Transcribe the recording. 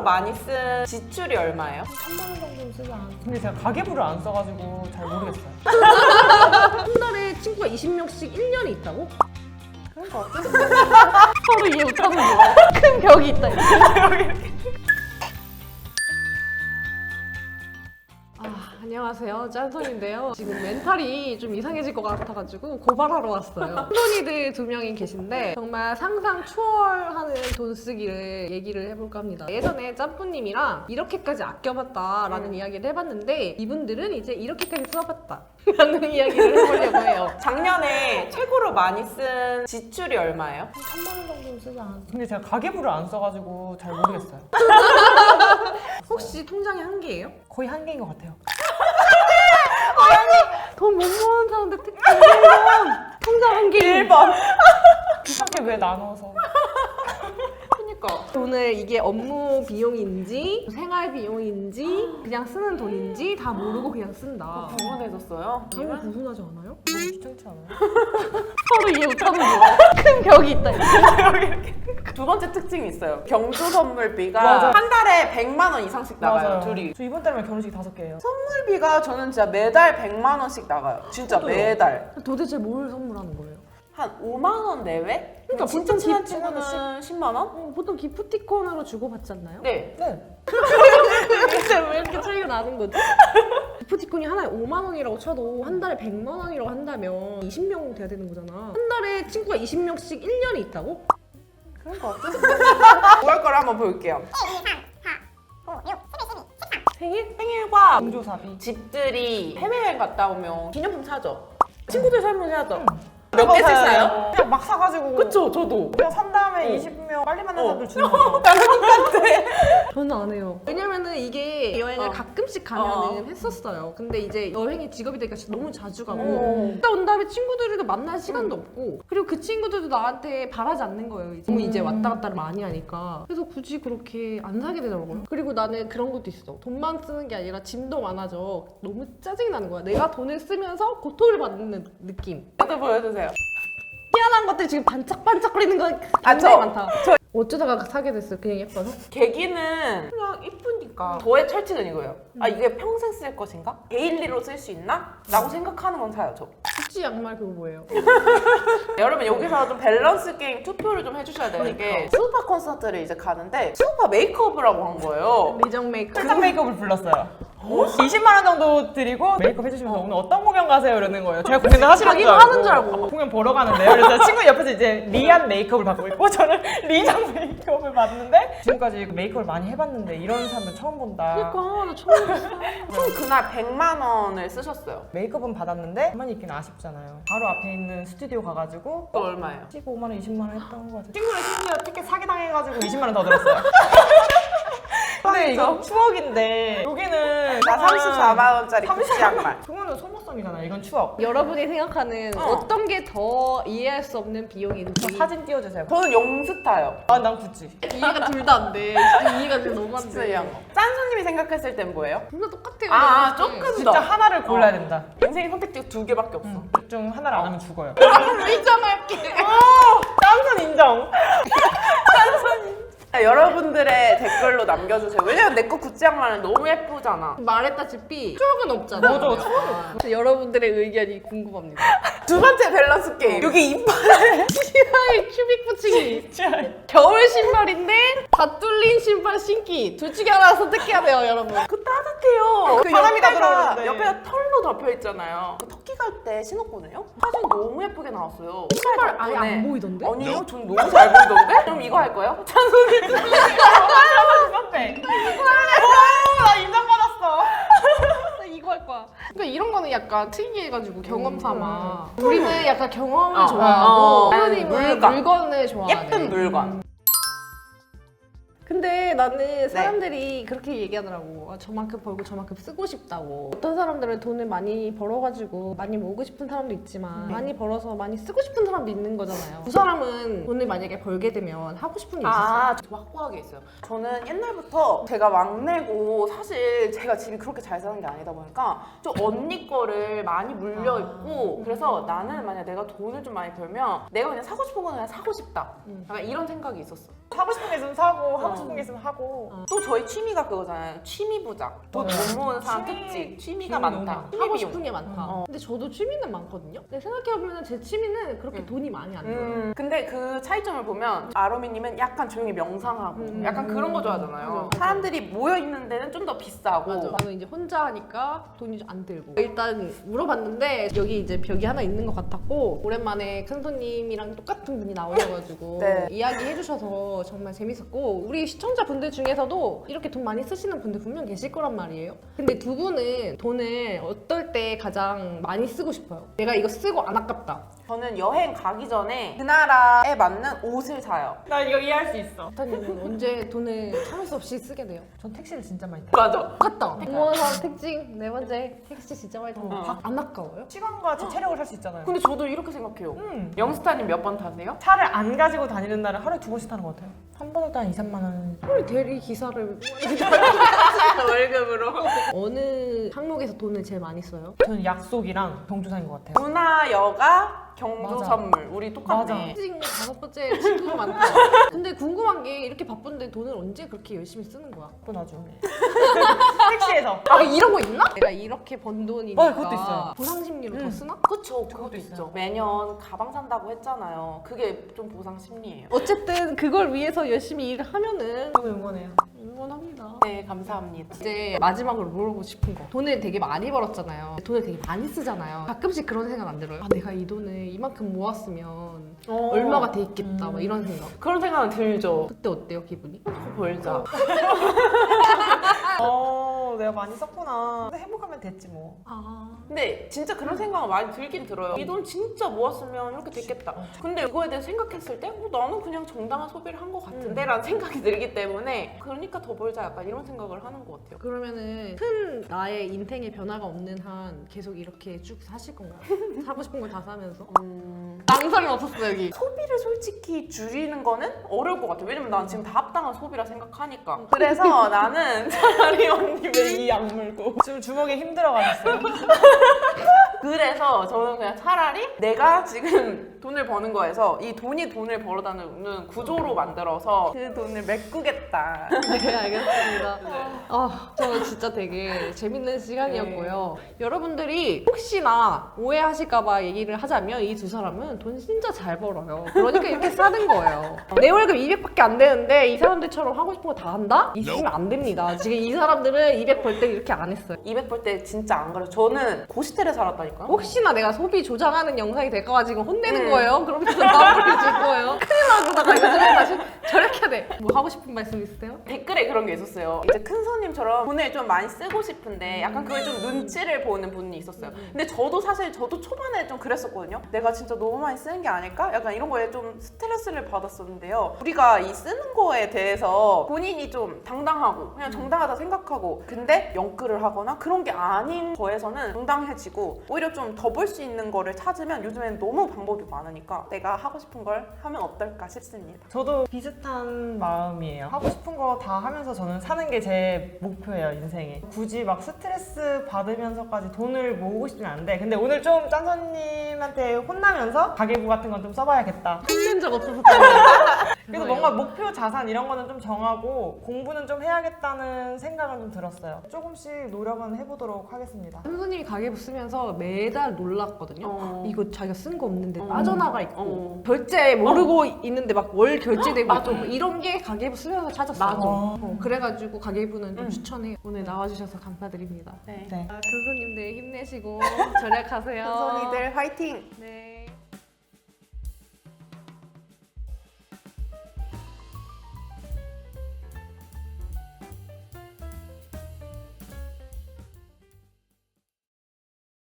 많이 쓴 지출이 얼마예요? 3만 원 정도 쓰지 않았나? 근데 제가 가계부를 안 써가지고 잘 모르겠어요. 한 달에 친구가 20명씩 1년이 있다고? 그런 거 같아. 서로 이해 못하는 거야. 큰 벽이 있다. 안녕하세요. 짠손인데요. 지금 멘탈이 좀 이상해질 것 같아가지고 고발하러 왔어요. 짠손이들 2명이 계신데 정말 상상 초월하는 돈 쓰기를 얘기를 해볼까 합니다. 예전에 짬뿌님이랑 이렇게까지 아껴봤다라는 이야기를 해봤는데 이분들은 이제 이렇게까지 써봤다 라는 이야기를 해보려고 해요. 작년에 최고로 많이 쓴 지출이 얼마예요? 3만 원 정도 쓰지 않았나? 근데 제가 가계부를 안 써가지고 잘 모르겠어요. 혹시 통장이 한 개예요? 거의 한 개인 것 같아요. 돈 못 모은 사람들 특징 1번! 통장 한 개 1번. 이렇게 왜 나눠서? 그니까. 돈을 이게 업무 비용인지 생활 비용인지 그냥 쓰는 돈인지 다 모르고 그냥 쓴다. 병원에줬어요. 당연히 궁금하지 않아요? 너무 귀찮지 않아요? 서로 이해 못하는 거야. 큰 벽이 있다. 두 번째 특징이 있어요. 경주 선물비가 맞아. 한 달에 100만 원 이상씩 나가요, 맞아요. 둘이. 저 이번 달이면 결혼식 5개예요. 선물비가 저는 진짜 매달 100만 원씩 나가요. 진짜 저도요. 매달. 도대체 뭘 선물하는 거예요? 한 5만 원 내외? 그러니까 진짜 보통 친한 친구는 친구는 10만 원? 보통 기프티콘으로 주고받지 않나요? 네. 네. 근데 왜 이렇게 차이가 나는 거지? 기프티콘이 하나에 5만 원이라고 쳐도 한 달에 100만 원이라고 한다면 20명 돼야 되는 거잖아. 한 달에 친구가 20명씩 1년이 있다고? 그런 거 같아. 5월 거를 한번 볼게요. 생일과 공조사비. 집들이 해외여행 갔다 오면 기념품 사죠. 친구들 설문 사죠. 몇 그거 개씩 사요. 사요? 그냥 막 사가지고. 그쵸, 저도. 그냥 산 다음에 어. 20명 빨리 만난 어. 사람들 주는 거죠. 저는 안 해요. 왜냐면은 이게 여행을 어. 가끔씩 가면은 했었어요. 근데 이제 여행이 직업이 되니까 진짜 너무 자주 가고 어. 갔다 온 다음에 친구들을 만날 시간도 없고 그리고 그 친구들도 나한테 바라지 않는 거예요. 너무 이제 왔다 갔다를 많이 하니까. 그래서 굳이 그렇게 안 사게 되더라고요. 그리고 나는 그런 것도 있어. 돈만 쓰는 게 아니라 짐도 많아져. 너무 짜증이 나는 거야. 내가 돈을 쓰면서 고통을 받는 느낌. 또 보여주세요. 희한한 것들 지금 반짝반짝거리는 거 아, 굉장히 저- 많다. 어쩌다가 사게 됐어요? 그냥 예뻐서? 계기는 그냥 이쁘니까. 저의 철칙은 이거예요. 아, 이게 평생 쓸 것인가? 데일리로 쓸 수 있나? 라고 생각하는 건 사요, 저. 구찌 양말 그거 뭐예요? 여러분 여기서 좀 밸런스 게임 투표를 좀 해주셔야 되는 게 수우파 콘서트를 이제 가는데 수우파 메이크업이라고 한 거예요. 미정 메이크업. 출장 메이크업을 불렀어요. 20만 원 정도 드리고 메이크업 해주시면서 오늘 어떤 공연 가세요? 이러는 거예요. 제가 공연 하시는 줄 자기가 알고. 하는 줄 알고. 공연 보러 가는데요. 그래서 친구 옆에서 이제 리안 메이크업을 받고 있고 저는 리장 메이크업을 받는데 지금까지 메이크업을 많이 해봤는데 이런 사람들 처음 본다. 그러니까 나 처음 봤어. 총 그날 100만 원을 쓰셨어요. 메이크업은 받았는데 가만히 있기는 아쉽잖아요. 바로 앞에 있는 스튜디오 가가지고 또 얼마예요? 15만 원, 20만 원 했던 거 같아요. 친구는 심지어 티켓 사기 당해가지고 20만 원 더 들었어요. 근데 이거 추억인데 여기는 나 34만 원짜리 구찌 양말. 그거는 소모성이잖아요. 이건 추억. 여러분이 생각하는 어. 어떤 게 더 이해할 수 없는 비용인지 저 사진 띄워주세요. 저는 용스타요. 아, 난 구찌. 이해가 둘 다 안 돼. 이해가 진짜 너무 안 진짜 돼. 이한 거. 짠손님이 생각했을 땐 뭐예요? 둘 다 똑같아요. 아, 내가 조금 봤을 때. 진짜 하나를 골라야 된다. 인생의 선택지가 2개밖에 없어. 둘 중 하나를 안 하면 죽어요. 인정할게. 짠선 인정. 여러분들의 댓글로 남겨주세요. 왜냐면 내 거 구찌 양말은 너무 예쁘잖아. 말했다시피 추억은 없잖아. 맞아, 추억이 여러분들의 의견이 궁금합니다. 두 번째 밸런스 게임. 여기 이빨에 신발 큐빅 붙이기. 겨울 신발인데 다 뚫린 신발 신기. 둘 중에 하나 선택해야 돼요, 여러분. 그 따뜻해요. 그 바람이 다 옆에가 들어오는데. 옆에가 털로 덮여 있잖아요. 그 터키 갈 때 신었거든요. 사진 너무 예쁘게 나왔어요. 신발 아예 덕분에. 안 보이던데? 아니요, 전 너무 잘 보이던데. 그럼 이거 할 거예요? 찬송이. 선배. 나 인정받았어. 나 이거 할 거야. 그러니까 이런 거는 약간 특이해가지고 경험 삼아. 우리는 약간 경험을 좋아하고 하나님은 물건. 물건을 좋아하네. 예쁜 물건. 근데 나는 사람들이 그렇게 얘기하더라고. 아, 저만큼 벌고 저만큼 쓰고 싶다고. 어떤 사람들은 돈을 많이 벌어가지고 많이 모으고 싶은 사람도 있지만 많이 벌어서 많이 쓰고 싶은 사람도 있는 거잖아요. 두 사람은 돈을 만약에 벌게 되면 하고 싶은 게 있었어요. 아, 저 확고하게 있어요. 저는 옛날부터 제가 막내고 사실 제가 집이 그렇게 잘 사는 게 아니다 보니까 좀 언니 거를 많이 물려 입고 그래서 나는 만약 내가 돈을 좀 많이 벌면 내가 그냥 사고 싶은 거는 그냥 사고 싶다. 약간 이런 생각이 있었어. 사고 싶은 게 있으면 사고 하고 하고 싶은 게 있으면 하고. 또 저희 취미가 그거잖아요. 취미 부자. 돈 못 모으는 사람 취미- 특징. 취미가 취미 많다. 너무 취미 하고 비용. 싶은 게 많다. 어. 근데 저도 취미는 많거든요. 근데 생각해보면 제 취미는 그렇게 돈이 많이 안 들어요. 근데 그 차이점을 보면 아로미님은 약간 조용히 명상하고 약간 그런 거 좋아하잖아요. 맞아. 사람들이 모여 있는 데는 좀 더 비싸고. 저는 이제 혼자 하니까 돈이 좀 안 들고 일단 물어봤는데 여기 이제 벽이 하나 있는 것 같았고 오랜만에 큰 손님이랑 똑같은 분이 나오셔가지고 네. 이야기해주셔서 정말 재밌었고 우리 시청자분들 중에서도 이렇게 돈 많이 쓰시는 분들 분명 계실 거란 말이에요. 근데 두 분은 돈을 어떨 때 가장 많이 쓰고 싶어요? 내가 이거 쓰고 안 아깝다. 저는 여행 가기 전에 그 나라에 맞는 옷을 사요. 나 이거 이해할 수 있어. 타님은 언제 돈을 참을 수 없이 쓰게 돼요? 전 택시를 진짜 많이 타요. 맞아. 똑같다. 공무원 특징 네 번째 택시 진짜 많이 타고 안 아까워요? 시간과 제 체력을 살 수 있잖아요. 근데 저도 이렇게 생각해요. 영스타님 몇 번 타세요? 차를 안 가지고 다니는 날은 하루에 2번씩 타는 것 같아요. 한 번에 한 2, 3만 원. 우리 대리 기사를 월급으로. 어느 항목에서 돈을 제일 많이 써요? 저는 약속이랑 경조사인 것 같아요. 문화, 여가, 경조 맞아. 선물. 우리 똑같네. 특징 5번째 친구가 많다. 근데 궁금한 게 이렇게 바쁜데 돈을 언제 그렇게 열심히 쓰는 거야? 또 나중에. 택시에서. 아 이런 거 있나? 내가 이렇게 번 돈이니까 맞아, 그것도 있어요. 보상 심리로 더 쓰나? 그쵸, 그것도 있죠. 매년 가방 산다고 했잖아요. 그게 좀 보상 심리예요. 어쨌든 그걸 위해서 열심히 일을 하면은 너무 응원해요. 응원합니다. 네, 감사합니다. 이제 마지막으로 물어보고 싶은 거. 돈을 되게 많이 벌었잖아요. 돈을 되게 많이 쓰잖아요. 가끔씩 그런 생각 안 들어요? 아, 내가 이 돈을 이만큼 모았으면 얼마가 돼 있겠다. 막 이런 생각. 그런 생각은 들죠. 그때 어때요, 기분이? 벌자. 내가 많이 썼구나. 근데 행복하면 됐지 뭐. 아. 근데 진짜 그런 생각은 많이 들긴 들어요. 이 돈 진짜 모았으면 이렇게 됐겠다. 근데 이거에 대해서 생각했을 때 나는 그냥 정당한 소비를 한 것 같은데? 라는 생각이 들기 때문에 그러니까 더 벌자 약간 이런 생각을 하는 것 같아요. 그러면은 큰 나의 인생에 변화가 없는 한 계속 이렇게 쭉 사실 건가요? 사고 싶은 걸 다 사면서? 망설임 없었어, 여기. 소비를 솔직히 줄이는 거는 어려울 것 같아요. 왜냐면 난 지금 다 합당한 소비라 생각하니까. 그래서 나는 차라리 언니 왜 이 약물고. 지금 주먹이 힘들어가졌어요. 그래서 저는 그냥 차라리 내가 지금 돈을 버는 거에서 이 돈이 돈을 벌어다는 구조로 만들어서 그 돈을 메꾸겠다. 네, 알겠습니다. 저 진짜 되게 재밌는 시간이었고요. 여러분들이 혹시나 오해하실까봐 얘기를 하자면 이 두 사람은 돈 진짜 잘 벌어요. 그러니까 이렇게 사는 거예요. 내 월급 200밖에 안 되는데 이 사람들처럼 하고 싶은 거 다 한다? 있으면 안 됩니다. 지금 이 사람들은 200 벌 때 이렇게 안 했어요. 200 벌 때 진짜 안 그래요. 저는 고시텔에 살았다니까요. 혹시나 내가 소비 조장하는 영상이 될까가지고 혼내는 거예요? 그러면서 나무를 줄 거예요? 큰일 나고 요즘에 다시 절약해야 돼. 뭐 하고 싶은 말씀 있으세요? 댓글에 그런 게 있었어요. 이제 큰 손님처럼 돈을 좀 많이 쓰고 싶은데 약간 그걸 좀 눈치를 보는 분이 있었어요. 근데 저도 사실 저도 초반에 좀 그랬었거든요. 내가 진짜 너무 많이 쓰는 게 아닐까? 약간 이런 거에 좀 스트레스를 받았었는데요. 우리가 이 쓰는 거에 대해서 본인이 좀 당당하고 그냥 정당하다 생각하고 근데 영끌을 하거나 그런 게 아닌 거에서는 정당해지고 오히려 좀 더 벌 수 있는 거를 찾으면 요즘에는 너무 방법이 많으니까 내가 하고 싶은 걸 하면 어떨까 싶습니다. 저도 비슷한 마음이에요. 하고 싶은 거 다 하면서 저는 사는 게 제 목표예요, 인생에. 굳이 막 스트레스 받으면서까지 돈을 모으고 싶진 않은데 근데 오늘 좀 짠선님한테 혼나면서 가계부 같은 건 좀 써봐야겠다. 혼낸 적 없어서 그래서 뭔가 목표 자산 이런 거는 좀 정하고 공부는 좀 해야겠다는 생각은 좀 들었어요. 조금씩 노력은 해보도록 하겠습니다. 선생님이 가계부 쓰면서 매달 놀랐거든요. 이거 자기가 쓴 거 없는데 어. 빠져나가 있고 어. 결제 모르고 있는데 막 월 결제되고 있고 뭐 이런 게 가계부 쓰면서 찾았어요. 맞아. 그래가지고 가계부는 좀 추천해요. 오늘 나와주셔서 감사드립니다. 네. 네. 큰 손님들 힘내시고 절약하세요. 큰 손이들 화이팅! 네.